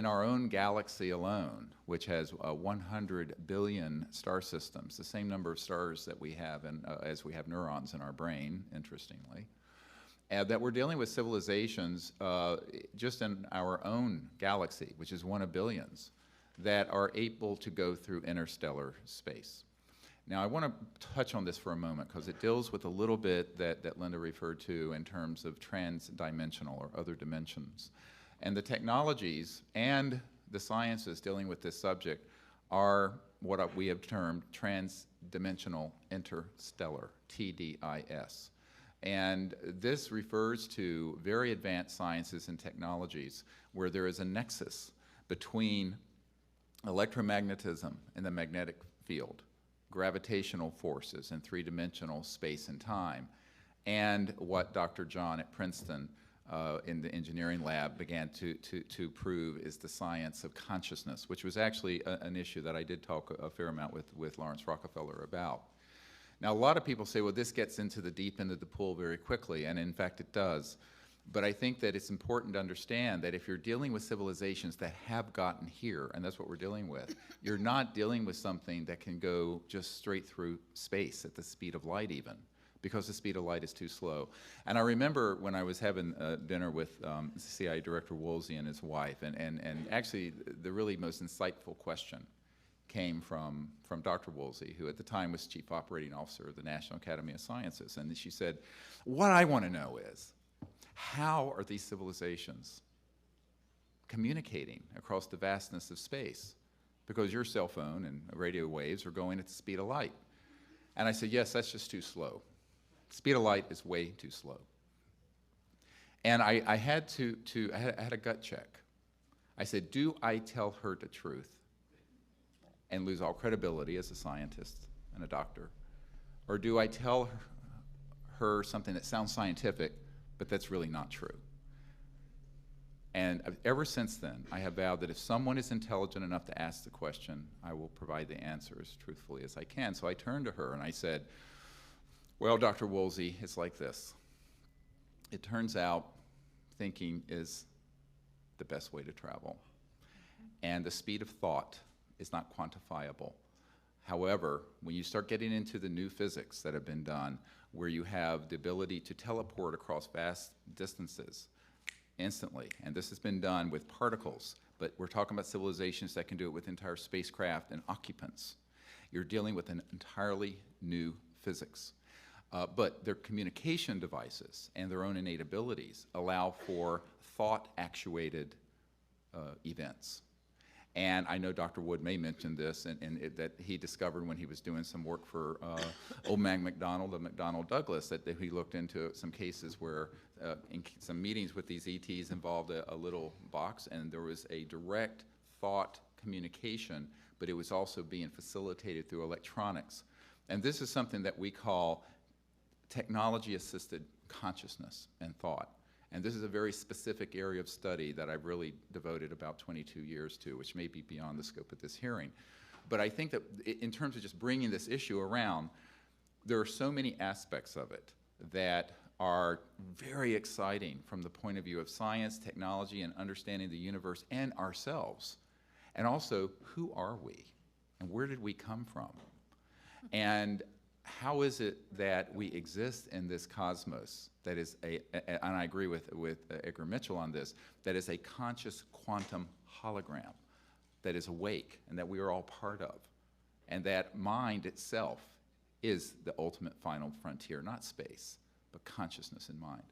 in our own galaxy alone, which has 100 billion star systems, the same number of stars that we have as we have neurons in our brain, interestingly, that we're dealing with civilizations just in our own galaxy, which is one of billions, that are able to go through interstellar space. Now, I want to touch on this for a moment because it deals with a little bit that Linda referred to in terms of trans-dimensional or other dimensions. And the technologies and the sciences dealing with this subject are what we have termed trans-dimensional interstellar, TDIS. And this refers to very advanced sciences and technologies where there is a nexus between electromagnetism in the magnetic field, gravitational forces in three-dimensional space and time, and what Dr. John at Princeton in the engineering lab began to prove is the science of consciousness, which was actually an issue that I did talk a fair amount with Lawrence Rockefeller about. Now, a lot of people say, well, this gets into the deep end of the pool very quickly, and in fact it does. But I think that it's important to understand that if you're dealing with civilizations that have gotten here, and that's what we're dealing with, you're not dealing with something that can go just straight through space at the speed of light even, because the speed of light is too slow. And I remember when I was having dinner with CIA Director Woolsey and his wife, and actually the really most insightful question came from Dr. Woolsey, who at the time was Chief Operating Officer of the National Academy of Sciences. And she said, what I want to know is, how are these civilizations communicating across the vastness of space? Because your cell phone and radio waves are going at the speed of light. And I said, yes, that's just too slow. Speed of light is way too slow. And I had a gut check. I said, do I tell her the truth and lose all credibility as a scientist and a doctor? Or do I tell her something that sounds scientific, but that's really not true? And ever since then, I have vowed that if someone is intelligent enough to ask the question, I will provide the answer as truthfully as I can. So I turned to her and I said, well, Dr. Woolsey, it's like this. It turns out thinking is the best way to travel. And the speed of thought is not quantifiable. However, when you start getting into the new physics that have been done, where you have the ability to teleport across vast distances instantly, and this has been done with particles, but we're talking about civilizations that can do it with entire spacecraft and occupants. You're dealing with an entirely new physics. But their communication devices and their own innate abilities allow for thought-actuated events. And I know Dr. Wood may mention this, and that he discovered when he was doing some work for old man McDonald of McDonnell Douglas, that he looked into some cases where in some meetings with these ETs involved a little box, and there was a direct thought communication, but it was also being facilitated through electronics. And this is something that we call technology-assisted consciousness and thought. And this is a very specific area of study that I've really devoted about 22 years to, which may be beyond the scope of this hearing. But I think that in terms of just bringing this issue around, there are so many aspects of it that are very exciting from the point of view of science, technology, and understanding the universe and ourselves. And also, who are we? And where did we come from? And how is it that we exist in this cosmos that is and I agree with Edgar Mitchell on this, that is a conscious quantum hologram that is awake and that we are all part of, and that mind itself is the ultimate final frontier, not space, but consciousness in mind.